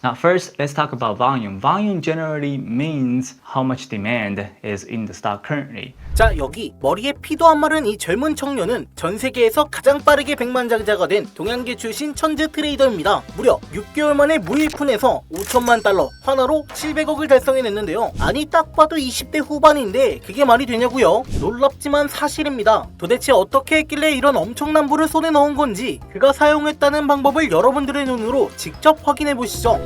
Now first, let's talk about volume. Volume generally means how much demand is in the stock currently. 자, 여기 머리에 피도 안 마른 이 젊은 청년은 전 세계에서 가장 빠르게 백만장자가 된 동양계 출신 천재 트레이더입니다. 무려 6개월 만에 무일푼에서 5천만 달러, 하나로 700억을 달성해냈는데요. 아니 딱 봐도 20대 후반인데 그게 말이 되냐고요? 놀랍지만 사실입니다. 도대체 어떻게 했길래 이런 엄청난 부를 손에 넣은 건지 그가 사용했다는 방법을 여러분들의 눈으로 직접 확인해 보시죠.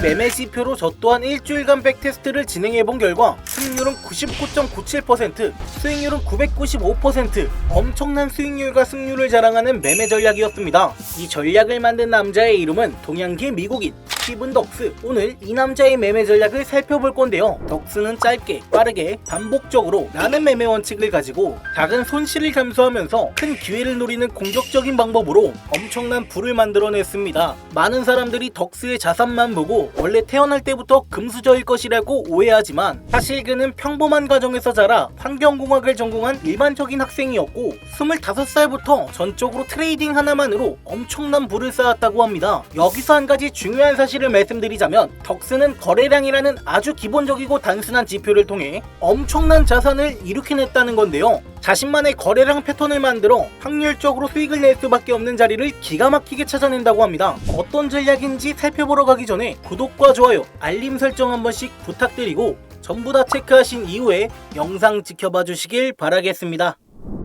매매 지표로 저 또한 일주일간 백테스트를 진행해본 결과 수익률은 99.97%, 수익률은 995%, 엄청난 수익률과 승률을 자랑하는 매매 전략이었습니다. 이 전략을 만든 남자의 이름은 동양계 미국인 스티븐 덕스. 오늘 이 남자의 매매 전략을 살펴볼 건데요. 덕스는 짧게, 빠르게, 반복적으로 라는 매매 원칙을 가지고 작은 손실을 감수하면서 큰 기회를 노리는 공격적인 방법으로 엄청난 부를 만들어냈습니다. 많은 사람들이 덕스의 자산만 보고 원래 태어날 때부터 금수저일 것이라고 오해하지만 사실 그는 평범한 가정에서 자라 환경공학을 전공한 일반적인 학생이었고 25살부터 전적으로 트레이딩 하나만으로 엄청난 부를 쌓았다고 합니다. 여기서 한 가지 중요한 사실을 말씀드리자면 덕스는 거래량이라는 아주 기본적이고 단순한 지표를 통해 엄청난 자산을 일으켜냈다는 건데요. 자신만의 거래량 패턴을 만들어 확률적으로 수익을 낼 수밖에 없는 자리를 기가 막히게 찾아낸다고 합니다. 어떤 전략인지 살펴보러 가기 전에 구독과 좋아요, 알림 설정 한 번씩 부탁드리고 전부 다 체크하신 이후에 영상 지켜봐 주시길 바라겠습니다.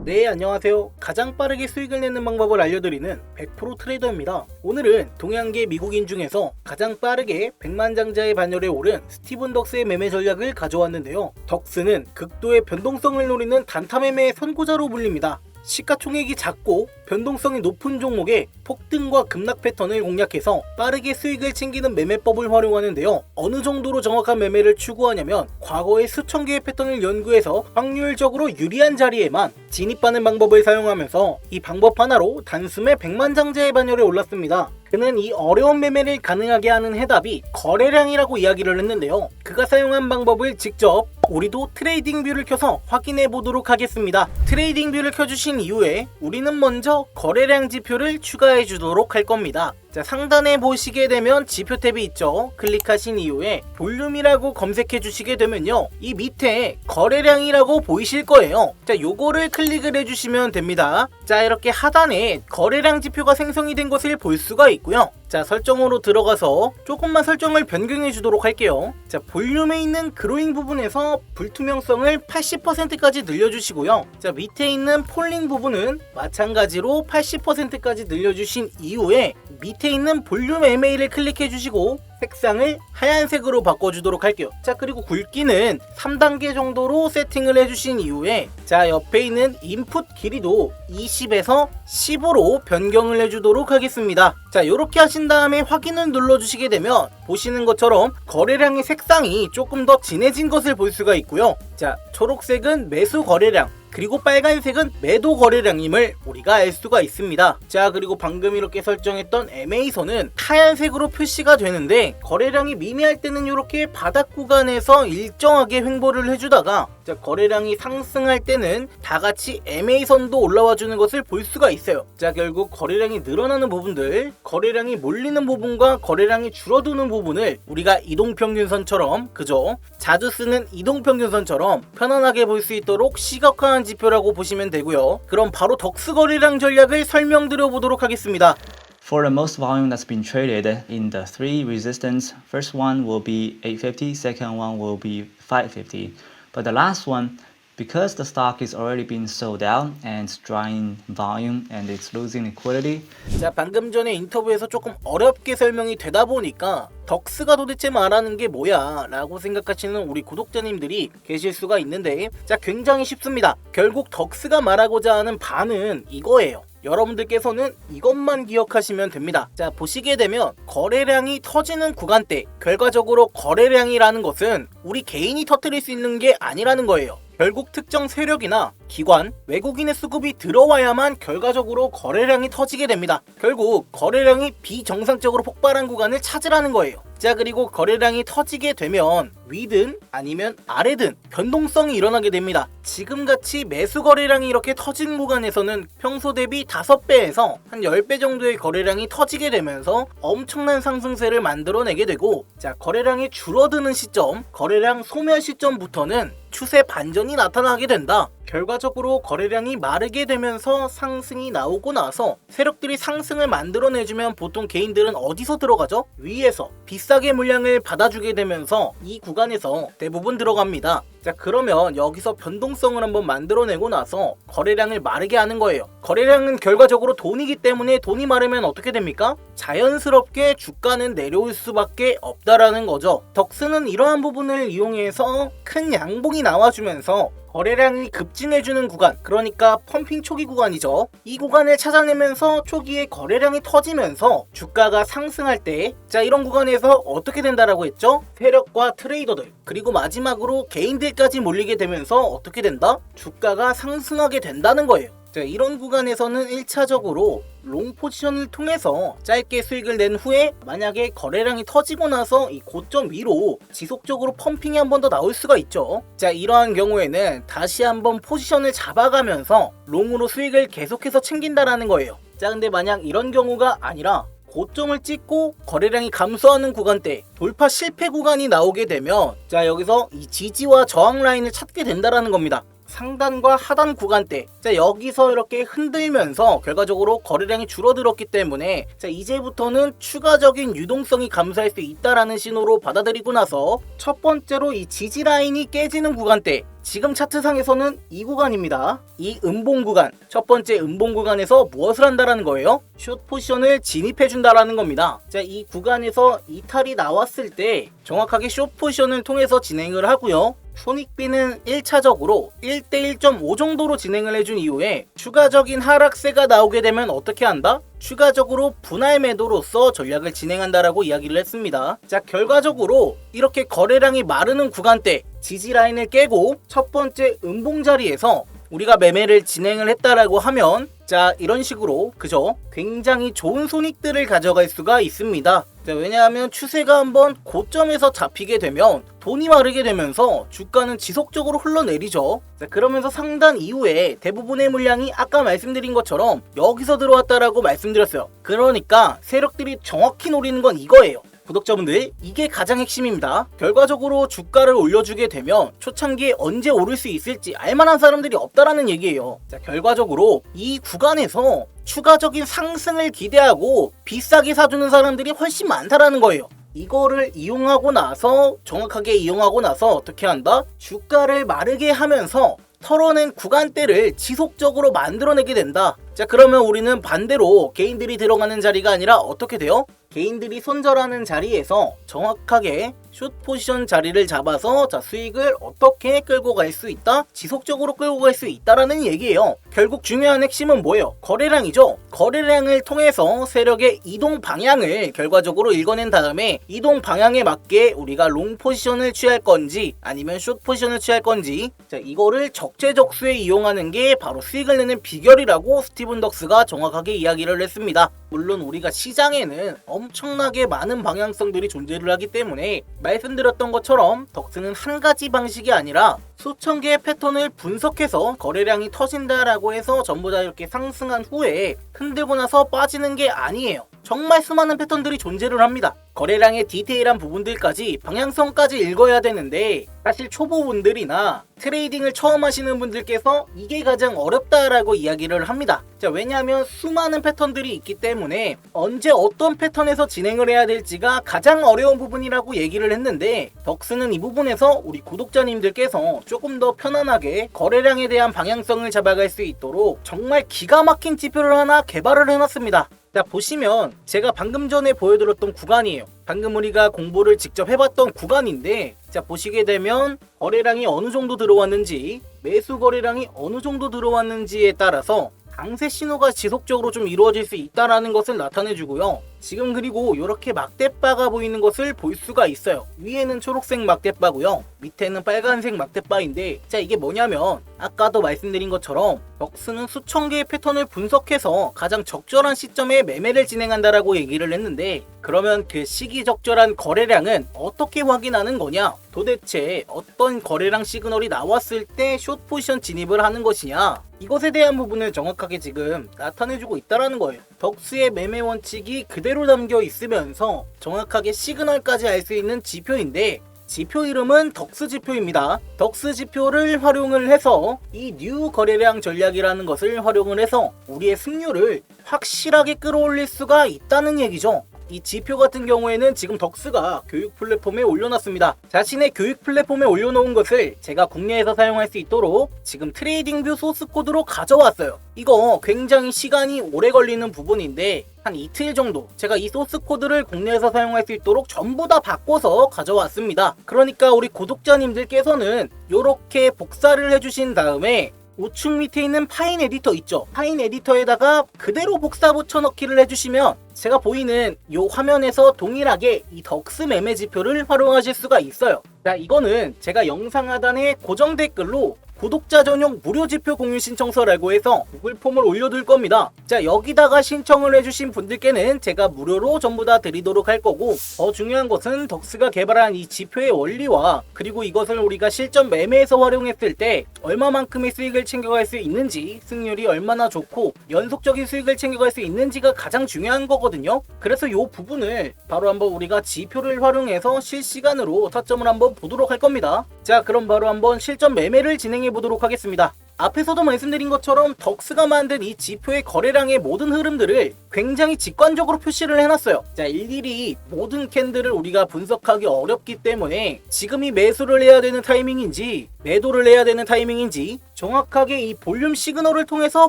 네, 안녕하세요. 가장 빠르게 수익을 내는 방법을 알려드리는 100% 트레이더입니다. 오늘은 동양계 미국인 중에서 가장 빠르게 백만장자의 반열에 오른 스티븐 덕스의 매매 전략을 가져왔는데요. 덕스는 극도의 변동성을 노리는 단타 매매의 선구자로 불립니다. 시가총액이 작고 변동성이 높은 종목에 폭등과 급락 패턴을 공략해서 빠르게 수익을 챙기는 매매법을 활용하는데요. 어느 정도로 정확한 매매를 추구하냐면 과거의 수천 개의 패턴을 연구해서 확률적으로 유리한 자리에만 진입하는 방법을 사용하면서 이 방법 하나로 단숨에 백만장자의 반열에 올랐습니다. 그는 이 어려운 매매를 가능하게 하는 해답이 거래량이라고 이야기를 했는데요. 그가 사용한 방법을 직접 우리도 트레이딩 뷰를 켜서 확인해 보도록 하겠습니다. 트레이딩 뷰를 켜주신 이후에 우리는 먼저 거래량 지표를 추가해 주도록 할 겁니다. 자, 상단에 보시게 되면 지표 탭이 있죠. 클릭하신 이후에 볼륨이라고 검색해 주시게 되면요, 이 밑에 거래량이라고 보이실 거예요. 자, 요거를 클릭을 해주시면 됩니다. 자, 이렇게 하단에 거래량 지표가 생성이 된 것을 볼 수가 있고요. 자, 설정으로 들어가서 조금만 설정을 변경해 주도록 할게요. 자, 볼륨에 있는 그로잉 부분에서 불투명성을 80%까지 늘려주시고요. 자, 밑에 있는 폴링 부분은 마찬가지로 80%까지 늘려주신 이후에 밑에 있는 볼륨 MA를 클릭해 주시고 색상을 하얀색으로 바꿔주도록 할게요. 자, 그리고 굵기는 3단계 정도로 세팅을 해주신 이후에 자, 옆에 있는 인풋 길이도 20에서 10으로 변경을 해주도록 하겠습니다. 자, 이렇게 하신 다음에 확인을 눌러주시게 되면 보시는 것처럼 거래량의 색상이 조금 더 진해진 것을 볼 수가 있고요. 자, 초록색은 매수 거래량, 그리고 빨간색은 매도 거래량임을 우리가 알 수가 있습니다. 자, 그리고 방금 이렇게 설정했던 MA선은 하얀색으로 표시가 되는데 거래량이 미미할 때는 이렇게 바닥 구간에서 일정하게 횡보를 해주다가 자, 거래량이 상승할 때는 다같이 MA선도 올라와 주는 것을 볼 수가 있어요. 자, 결국 거래량이 늘어나는 부분들, 거래량이 몰리는 부분과 거래량이 줄어드는 부분을 우리가 이동평균선처럼, 그죠? 자주 쓰는 이동평균선처럼 편안하게 볼 수 있도록 시각화한 지표라고 보시면 되고요. 그럼 바로 덕스 거래량 전략을 설명드려 보도록 하겠습니다. For the most volume that's been traded in the three resistance, first one will be 850, second one will be 550. But the last one, because the stock is already been sold out and it's drawing volume and it's losing liquidity. 자, 방금 전에 인터뷰에서 조금 어렵게 설명이 되다 보니까 덕스가 도대체 말하는 게 뭐야 라고 생각하시는 우리 구독자님들이 계실 수가 있는데, 자, 굉장히 쉽습니다. 결국 덕스가 말하고자 하는 바는 이거예요. 여러분들께서는 이것만 기억하시면 됩니다. 자, 보시게 되면 거래량이 터지는 구간대, 결과적으로 거래량이라는 것은 우리 개인이 터뜨릴 수 있는 게 아니라는 거예요. 결국 특정 세력이나 기관, 외국인의 수급이 들어와야만 결과적으로 거래량이 터지게 됩니다. 결국 거래량이 비정상적으로 폭발한 구간을 찾으라는 거예요. 자, 그리고 거래량이 터지게 되면 위든 아니면 아래든 변동성이 일어나게 됩니다. 지금같이 매수 거래량이 이렇게 터진 구간에서는 평소 대비 5배에서 한 10배 정도의 거래량이 터지게 되면서 엄청난 상승세를 만들어내게 되고, 자, 거래량이 줄어드는 시점, 거래량 소멸 시점부터는 추세 반전이 나타나게 된다. 결과적으로 거래량이 마르게 되면서 상승이 나오고 나서 세력들이 상승을 만들어내주면 보통 개인들은 어디서 들어가죠? 위에서 비싸게 물량을 받아주게 되면서 이 구간에서 대부분 들어갑니다. 자, 그러면 여기서 변동성을 한번 만들어내고 나서 거래량을 마르게 하는 거예요. 거래량은 결과적으로 돈이기 때문에 돈이 마르면 어떻게 됩니까? 자연스럽게 주가는 내려올 수밖에 없다라는 거죠. 덕스는 이러한 부분을 이용해서 큰 양봉이 나와주면서 거래량이 급증해주는 구간, 그러니까 펌핑 초기 구간이죠. 이 구간을 찾아내면서 초기에 거래량이 터지면서 주가가 상승할 때, 자, 이런 구간에서 어떻게 된다라고 했죠? 세력과 트레이더들, 그리고 마지막으로 개인들까지 몰리게 되면서 어떻게 된다? 주가가 상승하게 된다는 거예요. 자, 이런 구간에서는 1차적으로 롱 포지션을 통해서 짧게 수익을 낸 후에 만약에 거래량이 터지고 나서 이 고점 위로 지속적으로 펌핑이 한 번 더 나올 수가 있죠. 자, 이러한 경우에는 다시 한번 포지션을 잡아가면서 롱으로 수익을 계속해서 챙긴다라는 거예요. 자, 근데 만약 이런 경우가 아니라 고점을 찍고 거래량이 감소하는 구간대, 돌파 실패 구간이 나오게 되면, 자, 여기서 이 지지와 저항 라인을 찾게 된다라는 겁니다. 상단과 하단 구간대, 자, 여기서 이렇게 흔들면서 결과적으로 거래량이 줄어들었기 때문에, 자, 이제부터는 추가적인 유동성이 감소할 수 있다라는 신호로 받아들이고 나서 첫 번째로 이 지지 라인이 깨지는 구간대, 지금 차트상에서는 이 구간입니다. 이 음봉 구간, 첫 번째 음봉 구간에서 무엇을 한다라는 거예요? 숏 포지션을 진입해준다라는 겁니다. 자, 이 구간에서 이탈이 나왔을 때 정확하게 숏 포지션을 통해서 진행을 하고요. 손익비는 1차적으로 1대 1.5 정도로 진행을 해준 이후에 추가적인 하락세가 나오게 되면 어떻게 한다? 추가적으로 분할 매도로서 전략을 진행한다라고 이야기를 했습니다. 자, 결과적으로 이렇게 거래량이 마르는 구간대 지지 라인을 깨고 첫 번째 음봉 자리에서 우리가 매매를 진행을 했다라고 하면, 자, 이런 식으로 그죠? 굉장히 좋은 손익들을 가져갈 수가 있습니다. 자, 왜냐하면 추세가 한번 고점에서 잡히게 되면 돈이 마르게 되면서 주가는 지속적으로 흘러내리죠. 자, 그러면서 상단 이후에 대부분의 물량이 아까 말씀드린 것처럼 여기서 들어왔다라고 말씀드렸어요. 그러니까 세력들이 정확히 노리는 건 이거예요. 구독자분들, 이게 가장 핵심입니다. 결과적으로 주가를 올려주게 되면 초창기에 언제 오를 수 있을지 알만한 사람들이 없다라는 얘기예요. 자, 결과적으로 이 구간에서 추가적인 상승을 기대하고 비싸게 사주는 사람들이 훨씬 많다라는 거예요. 이거를 이용하고 나서, 정확하게 이용하고 나서 어떻게 한다? 주가를 마르게 하면서 털어낸 구간대를 지속적으로 만들어내게 된다. 자, 그러면 우리는 반대로 개인들이 들어가는 자리가 아니라 어떻게 돼요? 개인들이 손절하는 자리에서 정확하게 숏 포지션 자리를 잡아서, 자, 수익을 어떻게 끌고 갈 수 있다? 지속적으로 끌고 갈 수 있다라는 얘기예요. 결국 중요한 핵심은 뭐예요? 거래량이죠. 거래량을 통해서 세력의 이동 방향을 결과적으로 읽어낸 다음에 이동 방향에 맞게 우리가 롱 포지션을 취할 건지 아니면 숏 포지션을 취할 건지, 자, 이거를 적재적소에 이용하는 게 바로 수익을 내는 비결이라고 스티븐 덕스가 정확하게 이야기를 했습니다. 물론 우리가 시장에는 엄청나게 많은 방향성들이 존재를 하기 때문에 말씀드렸던 것처럼 덕스는 한 가지 방식이 아니라 수천 개의 패턴을 분석해서 거래량이 터진다라고 해서 전부 다 이렇게 상승한 후에 흔들고 나서 빠지는 게 아니에요. 정말 수많은 패턴들이 존재를 합니다. 거래량의 디테일한 부분들까지 방향성까지 읽어야 되는데, 사실 초보분들이나 트레이딩을 처음 하시는 분들께서 이게 가장 어렵다라고 이야기를 합니다. 자, 왜냐하면 수많은 패턴들이 있기 때문에 언제 어떤 패턴에서 진행을 해야 될지가 가장 어려운 부분이라고 얘기를 했는데, 덕스는 이 부분에서 우리 구독자님들께서 조금 더 편안하게 거래량에 대한 방향성을 잡아갈 수 있도록 정말 기가 막힌 지표를 하나 개발을 해놨습니다. 자, 보시면 제가 방금 전에 보여드렸던 구간이에요. 방금 우리가 공부를 직접 해봤던 구간인데, 자, 보시게 되면 거래량이 어느 정도 들어왔는지, 매수 거래량이 어느 정도 들어왔는지에 따라서 강세 신호가 지속적으로 좀 이루어질 수 있다라는 것을 나타내주고요. 지금 그리고 이렇게 막대바가 보이는 것을 볼 수가 있어요. 위에는 초록색 막대바고요, 밑에는 빨간색 막대바인데, 자 이게 뭐냐면 아까도 말씀드린 것처럼 덕스는 수천 개의 패턴을 분석해서 가장 적절한 시점에 매매를 진행한다라고 얘기를 했는데, 그러면 그 시기적절한 거래량은 어떻게 확인하는 거냐? 도대체 어떤 거래량 시그널이 나왔을 때 숏 포지션 진입을 하는 것이냐? 이것에 대한 부분을 정확하게 지금 나타내주고 있다라는 거예요. 덕스의 매매 원칙이 그대로 담겨 있으면서 정확하게 시그널까지 알 수 있는 지표인데, 지표 이름은 덕스 지표입니다. 덕스 지표를 활용을 해서 이 뉴 거래량 전략이라는 것을 활용을 해서 우리의 승률을 확실하게 끌어올릴 수가 있다는 얘기죠. 이 지표 같은 경우에는 지금 덕스가 교육 플랫폼에 올려놨습니다. 자신의 교육 플랫폼에 올려놓은 것을 제가 국내에서 사용할 수 있도록 지금 트레이딩뷰 소스 코드로 가져왔어요. 이거 굉장히 시간이 오래 걸리는 부분인데 한 이틀 정도 제가 이 소스 코드를 국내에서 사용할 수 있도록 전부 다 바꿔서 가져왔습니다. 그러니까 우리 구독자님들께서는 이렇게 복사를 해주신 다음에 우측 밑에 있는 파인 에디터 있죠? 파인 에디터에다가 그대로 복사 붙여넣기를 해주시면 제가 보이는 이 화면에서 동일하게 이 덕스 매매 지표를 활용하실 수가 있어요. 자, 이거는 제가 영상 하단에 고정 댓글로 구독자 전용 무료 지표 공유 신청서라고 해서 구글 폼을 올려둘 겁니다. 자, 여기다가 신청을 해주신 분들께는 제가 무료로 전부 다 드리도록 할 거고, 더 중요한 것은 덕스가 개발한 이 지표의 원리와 그리고 이것을 우리가 실전 매매에서 활용했을 때 얼마만큼의 수익을 챙겨갈 수 있는지, 승률이 얼마나 좋고 연속적인 수익을 챙겨갈 수 있는지가 가장 중요한 거거든요. 그래서 이 부분을 바로 한번 우리가 지표를 활용해서 실시간으로 타점을 한번 보도록 할 겁니다. 자, 그럼 바로 한번 실전 매매를 진행해 보도록 하겠습니다. 앞에서도 말씀드린 것처럼 덕스가 만든 이 지표의 거래량의 모든 흐름들을 굉장히 직관적으로 표시를 해놨어요. 자, 일일이 모든 캔들을 우리가 분석하기 어렵기 때문에 지금이 매수를 해야 되는 타이밍인지 매도를 해야 되는 타이밍인지 정확하게 이 볼륨 시그널을 통해서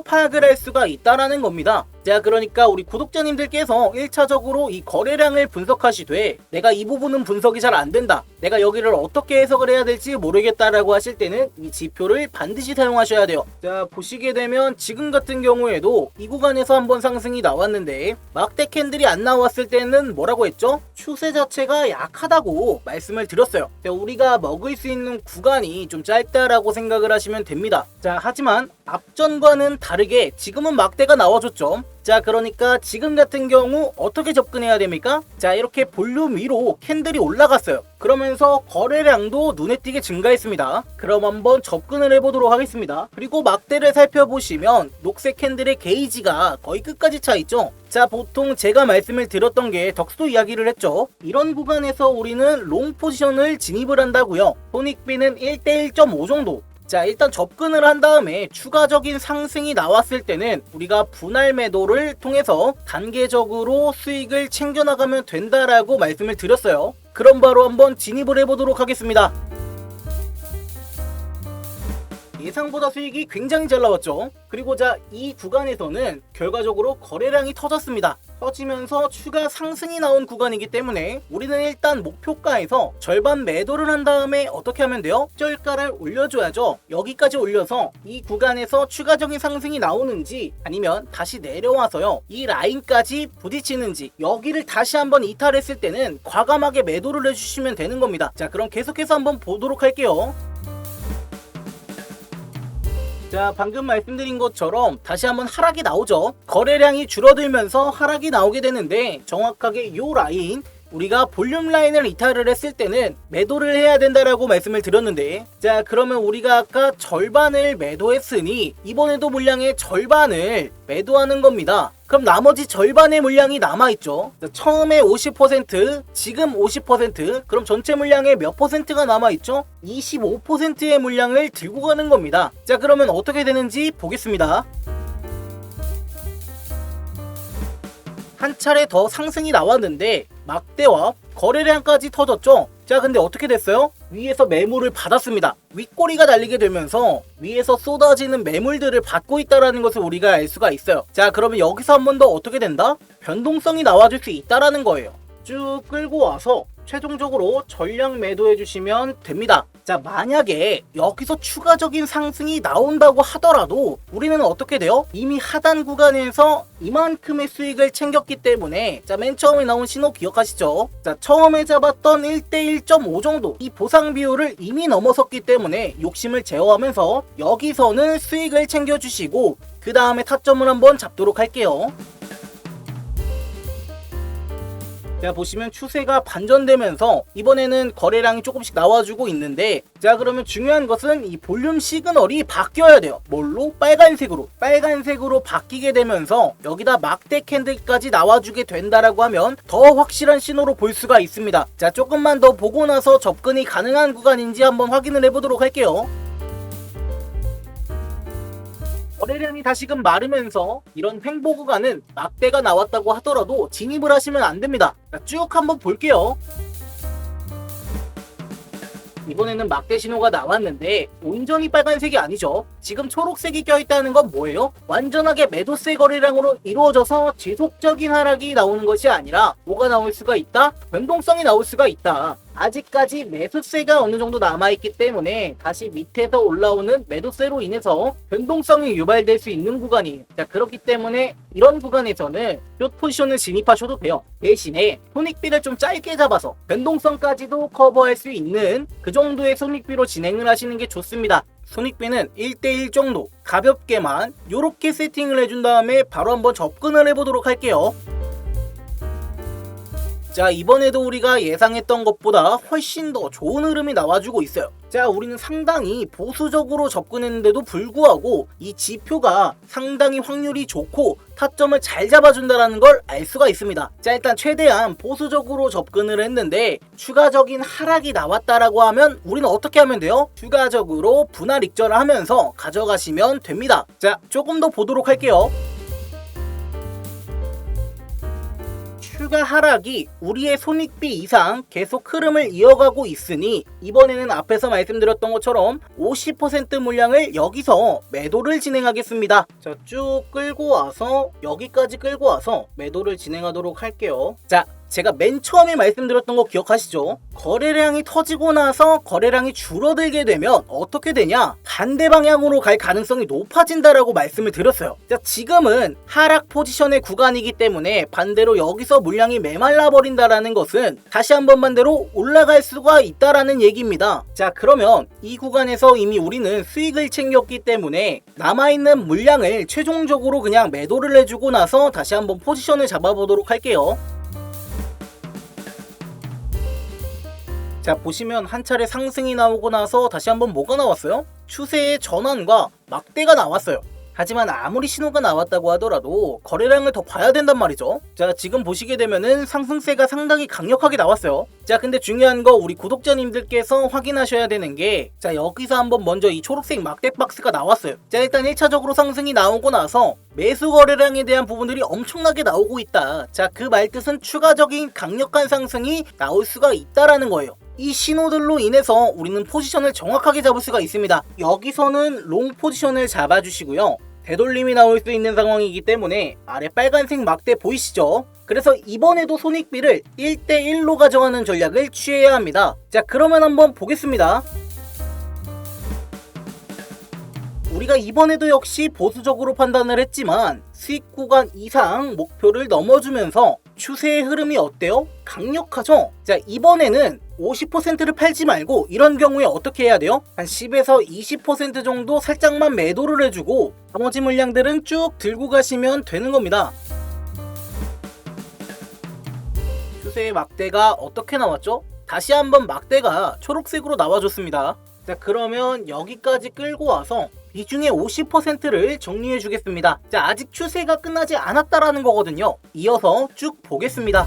파악을 할 수가 있다라는 겁니다. 자, 그러니까 우리 구독자님들께서 1차적으로 이 거래량을 분석하시되 내가 이 부분은 분석이 잘 안된다, 내가 여기를 어떻게 해석을 해야 될지 모르겠다라고 하실 때는 이 지표를 반드시 사용하셔야 돼요. 자, 보시게 되면 지금 같은 경우에도 이 구간에서 한번 상승이 나왔는데 막대 캔들이 안 나왔을 때는 뭐라고 했죠? 추세 자체가 약하다고 말씀을 드렸어요. 자, 우리가 먹을 수 있는 구간이 좀 짧다라고 생각을 하시면 됩니다. 자, 하지만 앞전과는 다르게 지금은 막대가 나와줬죠. 자, 그러니까 지금 같은 경우 어떻게 접근해야 됩니까? 자, 이렇게 볼륨 위로 캔들이 올라갔어요. 그러면서 거래량도 눈에 띄게 증가했습니다. 그럼 한번 접근을 해보도록 하겠습니다. 그리고 막대를 살펴보시면 녹색 캔들의 게이지가 거의 끝까지 차 있죠. 자, 보통 제가 말씀을 드렸던 게 덕스도 이야기를 했죠. 이런 구간에서 우리는 롱 포지션을 진입을 한다고요. 손익비는 1대 1.5 정도. 자, 일단 접근을 한 다음에 추가적인 상승이 나왔을 때는 우리가 분할 매도를 통해서 단계적으로 수익을 챙겨나가면 된다라고 말씀을 드렸어요. 그럼 바로 한번 진입을 해보도록 하겠습니다. 예상보다 수익이 굉장히 잘 나왔죠. 그리고 자, 이 구간에서는 결과적으로 거래량이 터졌습니다. 터지면서 추가 상승이 나온 구간이기 때문에 우리는 일단 목표가에서 절반 매도를 한 다음에 어떻게 하면 돼요? 절가를 올려줘야죠. 여기까지 올려서 이 구간에서 추가적인 상승이 나오는지 아니면 다시 내려와서요, 이 라인까지 부딪히는지, 여기를 다시 한번 이탈했을 때는 과감하게 매도를 해주시면 되는 겁니다. 자, 그럼 계속해서 한번 보도록 할게요. 자, 방금 말씀드린 것처럼 다시 한번 하락이 나오죠. 거래량이 줄어들면서 하락이 나오게 되는데 정확하게 이 라인, 우리가 볼륨 라인을 이탈을 했을 때는 매도를 해야 된다라고 말씀을 드렸는데, 자, 그러면 우리가 아까 절반을 매도했으니 이번에도 물량의 절반을 매도하는 겁니다. 그럼 나머지 절반의 물량이 남아있죠. 처음에 50%, 지금 50%, 그럼 전체 물량의 몇 퍼센트가 남아있죠? 25%의 물량을 들고 가는 겁니다. 자, 그러면 어떻게 되는지 보겠습니다. 한 차례 더 상승이 나왔는데 막대와 거래량까지 터졌죠. 자, 근데 어떻게 됐어요? 위에서 매물을 받았습니다. 윗꼬리가 달리게 되면서 위에서 쏟아지는 매물들을 받고 있다는 것을 우리가 알 수가 있어요. 자, 그러면 여기서 한 번 더 어떻게 된다? 변동성이 나와줄 수 있다는 거예요. 쭉 끌고 와서 최종적으로 전량 매도해 주시면 됩니다. 자, 만약에 여기서 추가적인 상승이 나온다고 하더라도 우리는 어떻게 돼요? 이미 하단 구간에서 이만큼의 수익을 챙겼기 때문에, 자, 맨 처음에 나온 신호 기억하시죠? 자, 처음에 잡았던 1대 1.5 정도 이 보상 비율을 이미 넘어섰기 때문에 욕심을 제어하면서 여기서는 수익을 챙겨주시고 그 다음에 타점을 한번 잡도록 할게요. 자, 보시면 추세가 반전되면서 이번에는 거래량이 조금씩 나와주고 있는데, 자, 그러면 중요한 것은 이 볼륨 시그널이 바뀌어야 돼요. 뭘로? 빨간색으로 바뀌게 되면서 여기다 막대 캔들까지 나와주게 된다라고 하면 더 확실한 신호로 볼 수가 있습니다. 자, 조금만 더 보고 나서 접근이 가능한 구간인지 한번 확인을 해보도록 할게요. 거래량이 다시금 마르면서 이런 횡보 구간은 막대가 나왔다고 하더라도 진입을 하시면 안 됩니다. 자, 쭉 한번 볼게요. 이번에는 막대 신호가 나왔는데 온전히 빨간색이 아니죠. 지금 초록색이 껴있다는 건 뭐예요? 완전하게 매도세 거래량으로 이루어져서 지속적인 하락이 나오는 것이 아니라 뭐가 나올 수가 있다? 변동성이 나올 수가 있다. 아직까지 매수세가 어느 정도 남아있기 때문에 다시 밑에서 올라오는 매도세로 인해서 변동성이 유발될 수 있는 구간이에요. 자, 그렇기 때문에 이런 구간에서는 숏 포지션을 진입하셔도 돼요. 대신에 손익비를 좀 짧게 잡아서 변동성까지도 커버할 수 있는 그 정도의 손익비로 진행을 하시는 게 좋습니다. 손익비는 1대1 정도 가볍게만 이렇게 세팅을 해준 다음에 바로 한번 접근을 해보도록 할게요. 자, 이번에도 우리가 예상했던 것보다 훨씬 더 좋은 흐름이 나와주고 있어요. 자, 우리는 상당히 보수적으로 접근했는데도 불구하고 이 지표가 상당히 확률이 좋고 타점을 잘 잡아준다는 걸 알 수가 있습니다. 자, 일단 최대한 보수적으로 접근을 했는데 추가적인 하락이 나왔다라고 하면 우리는 어떻게 하면 돼요? 추가적으로 분할 익절을 하면서 가져가시면 됩니다. 자, 조금 더 보도록 할게요. 추가 하락이 우리의 손익비 이상 계속 흐름을 이어가고 있으니 이번에는 앞에서 말씀드렸던 것처럼 50% 물량을 여기서 매도를 진행하겠습니다. 자, 쭉 끌고 와서 여기까지 끌고 와서 매도를 진행하도록 할게요. 자, 제가 맨 처음에 말씀드렸던 거 기억하시죠? 거래량이 터지고 나서 거래량이 줄어들게 되면 어떻게 되냐? 반대 방향으로 갈 가능성이 높아진다라고 말씀을 드렸어요. 자, 지금은 하락 포지션의 구간이기 때문에 반대로 여기서 물량이 메말라 버린다라는 것은 다시 한번 반대로 올라갈 수가 있다라는 얘기입니다. 자, 그러면 이 구간에서 이미 우리는 수익을 챙겼기 때문에 남아있는 물량을 최종적으로 그냥 매도를 해주고 나서 다시 한번 포지션을 잡아보도록 할게요. 자, 보시면 한 차례 상승이 나오고 나서 다시 한번 뭐가 나왔어요? 추세의 전환과 막대가 나왔어요. 하지만 아무리 신호가 나왔다고 하더라도 거래량을 더 봐야 된단 말이죠. 자, 지금 보시게 되면은 상승세가 상당히 강력하게 나왔어요. 자, 근데 중요한 거 우리 구독자님들께서 확인하셔야 되는 게, 자, 여기서 한번 먼저 이 초록색 막대 박스가 나왔어요. 자, 일단 1차적으로 상승이 나오고 나서 매수 거래량에 대한 부분들이 엄청나게 나오고 있다. 자, 그 말뜻은 추가적인 강력한 상승이 나올 수가 있다라는 거예요. 이 신호들로 인해서 우리는 포지션을 정확하게 잡을 수가 있습니다. 여기서는 롱 포지션을 잡아주시고요. 되돌림이 나올 수 있는 상황이기 때문에 아래 빨간색 막대 보이시죠? 그래서 이번에도 손익비를 1대1로 가져가는 전략을 취해야 합니다. 자, 그러면 한번 보겠습니다. 우리가 이번에도 역시 보수적으로 판단을 했지만 수익 구간 이상 목표를 넘어주면서 추세의 흐름이 어때요? 강력하죠? 자, 이번에는 50%를 팔지 말고 이런 경우에 어떻게 해야 돼요? 한 10에서 20% 정도 살짝만 매도를 해주고 나머지 물량들은 쭉 들고 가시면 되는 겁니다. 추세의 막대가 어떻게 나왔죠? 다시 한번 막대가 초록색으로 나와줬습니다. 자, 그러면 여기까지 끌고 와서 비중의 50%를 정리해 주겠습니다. 자, 아직 추세가 끝나지 않았다라는 거거든요. 이어서 쭉 보겠습니다.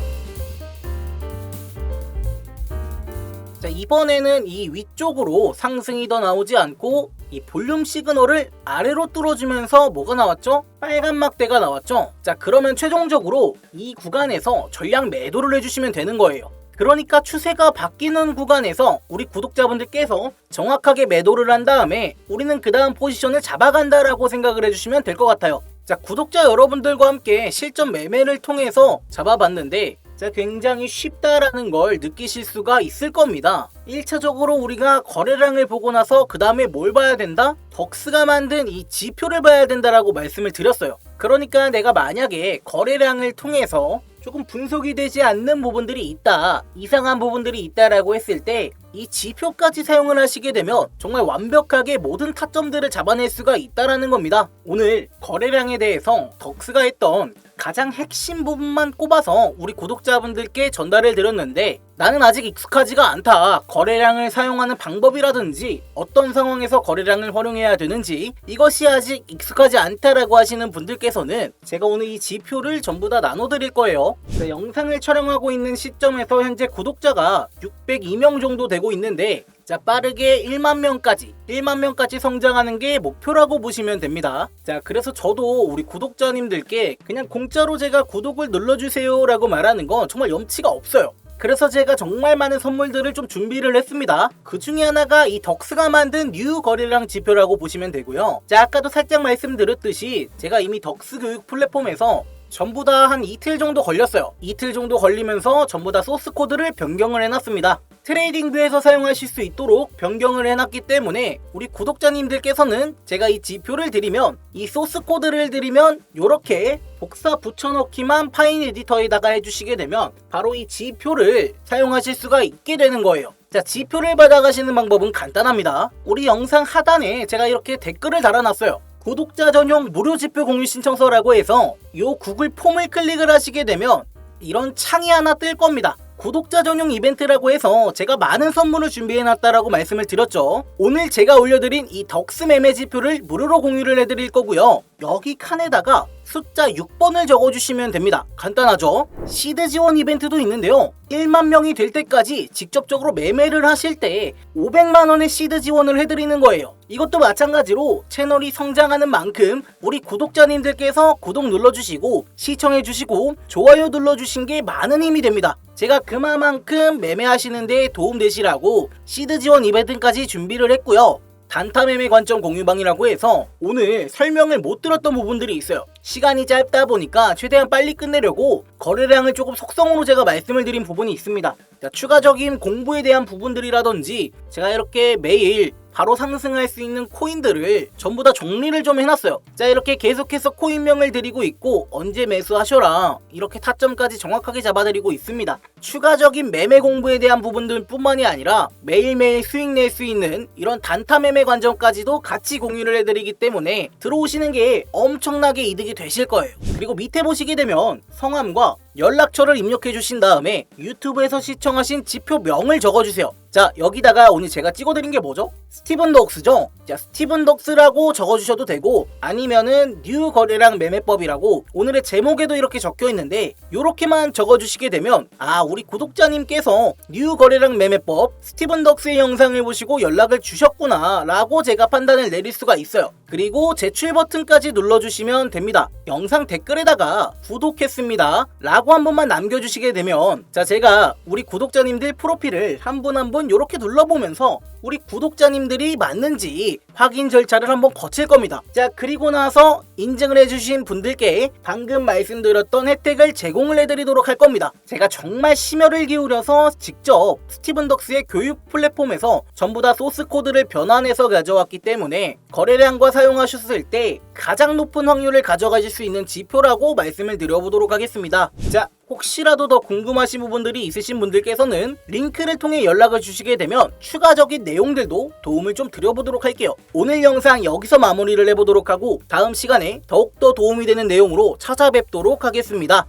자, 이번에는 이 위쪽으로 상승이 더 나오지 않고 이 볼륨 시그널을 아래로 뚫어주면서 뭐가 나왔죠? 빨간 막대가 나왔죠? 자, 그러면 최종적으로 이 구간에서 전량 매도를 해주시면 되는 거예요. 그러니까 추세가 바뀌는 구간에서 우리 구독자분들께서 정확하게 매도를 한 다음에 우리는 그 다음 포지션을 잡아간다라고 생각을 해주시면 될 것 같아요. 자, 구독자 여러분들과 함께 실전 매매를 통해서 잡아봤는데, 자, 굉장히 쉽다라는 걸 느끼실 수가 있을 겁니다. 1차적으로 우리가 거래량을 보고 나서 그 다음에 뭘 봐야 된다? 덕스가 만든 이 지표를 봐야 된다라고 말씀을 드렸어요. 그러니까 내가 만약에 거래량을 통해서 조금 분석이 되지 않는 부분들이 있다, 이상한 부분들이 있다라고 했을 때 이 지표까지 사용을 하시게 되면 정말 완벽하게 모든 타점들을 잡아낼 수가 있다라는 겁니다. 오늘 거래량에 대해서 덕스가 했던 가장 핵심 부분만 꼽아서 우리 구독자분들께 전달을 드렸는데, 나는 아직 익숙하지가 않다, 거래량을 사용하는 방법이라든지 어떤 상황에서 거래량을 활용해야 되는지 이것이 아직 익숙하지 않다라고 하시는 분들께서는 제가 오늘 이 지표를 전부 다 나눠드릴 거예요. 영상을 촬영하고 있는 시점에서 현재 구독자가 602명 정도 되고 있는데, 자, 빠르게 1만 명까지 성장하는 게 목표라고 보시면 됩니다. 자, 그래서 저도 우리 구독자님들께 그냥 공짜로 제가 구독을 눌러주세요 라고 말하는 건 정말 염치가 없어요. 그래서 제가 정말 많은 선물들을 좀 준비를 했습니다. 그 중에 하나가 이 덕스가 만든 뉴 거래량 지표라고 보시면 되고요. 자, 아까도 살짝 말씀드렸듯이 제가 이미 덕스 교육 플랫폼에서 전부 다 한 이틀 정도 걸렸어요. 이틀 정도 걸리면서 전부 다 소스 코드를 변경을 해놨습니다. 트레이딩 뷰에서 사용하실 수 있도록 변경을 해놨기 때문에 우리 구독자님들께서는 제가 이 지표를 드리면, 이 소스 코드를 드리면 이렇게 복사 붙여넣기만 파인 에디터에다가 해주시게 되면 바로 이 지표를 사용하실 수가 있게 되는 거예요. 자, 지표를 받아가시는 방법은 간단합니다. 우리 영상 하단에 제가 이렇게 댓글을 달아놨어요. 구독자 전용 무료 지표 공유 신청서라고 해서 이 구글 폼을 클릭을 하시게 되면 이런 창이 하나 뜰 겁니다. 구독자 전용 이벤트라고 해서 제가 많은 선물을 준비해놨다라고 말씀을 드렸죠. 오늘 제가 올려드린 이 덕스 매매 지표를 무료로 공유를 해드릴 거고요. 여기 칸에다가 숫자 6번을 적어주시면 됩니다. 간단하죠? 시드 지원 이벤트도 있는데요. 1만 명이 될 때까지 직접적으로 매매를 하실 때 500만 원의 시드 지원을 해드리는 거예요. 이것도 마찬가지로 채널이 성장하는 만큼 우리 구독자님들께서 구독 눌러주시고 시청해주시고 좋아요 눌러주신 게 많은 힘이 됩니다. 제가 그만큼 매매하시는 데 도움되시라고 시드 지원 이벤트까지 준비를 했고요. 단타 매매 관점 공유방이라고 해서 오늘 설명을 못 들었던 부분들이 있어요. 시간이 짧다 보니까 최대한 빨리 끝내려고 거래량을 조금 속성으로 제가 말씀을 드린 부분이 있습니다. 자, 추가적인 공부에 대한 부분들이라든지 제가 이렇게 매일 바로 상승할 수 있는 코인들을 전부 다 정리를 좀 해놨어요. 자, 이렇게 계속해서 코인명을 드리고 있고 언제 매수하셔라 이렇게 타점까지 정확하게 잡아드리고 있습니다. 추가적인 매매 공부에 대한 부분들 뿐만이 아니라 매일매일 수익 낼 수 있는 이런 단타 매매 관점까지도 같이 공유를 해드리기 때문에 들어오시는 게 엄청나게 이득이 되실 거예요. 그리고 밑에 보시게 되면 성함과 연락처를 입력해 주신 다음에 유튜브에서 시청하신 지표명을 적어주세요. 자, 여기다가 오늘 제가 찍어드린 게 뭐죠? 스티븐 덕스죠? 자, 스티븐 덕스라고 적어주셔도 되고 아니면은 뉴 거래량 매매법이라고 오늘의 제목에도 이렇게 적혀있는데 요렇게만 적어주시게 되면 아, 우리 구독자님께서 뉴 거래량 매매법 스티븐 덕스의 영상을 보시고 연락을 주셨구나 라고 제가 판단을 내릴 수가 있어요. 그리고 제출 버튼까지 눌러주시면 됩니다. 영상 댓글에다가 구독했습니다 라고 한 번만 남겨주시게 되면 자, 제가 우리 구독자님들 프로필을 한 분 한 분 이렇게 눌러보면서 우리 구독자님들이 맞는지 확인 절차를 한번 거칠 겁니다. 자, 그리고 나서 인증을 해주신 분들께 방금 말씀드렸던 혜택을 제공을 해드리도록 할 겁니다. 제가 정말 심혈을 기울여서 직접 스티븐 덕스의 교육 플랫폼에서 전부 다 소스 코드를 변환해서 가져왔기 때문에 거래량과 사용하셨을 때 가장 높은 확률을 가져가실 수 있는 지표라고 말씀을 드려보도록 하겠습니다. 자, 혹시라도 더 궁금하신 부분들이 있으신 분들께서는 링크를 통해 연락을 주시게 되면 추가적인 내용들도 도움을 좀 드려보도록 할게요. 오늘 영상 여기서 마무리를 해보도록 하고 다음 시간에 더욱더 도움이 되는 내용으로 찾아뵙도록 하겠습니다.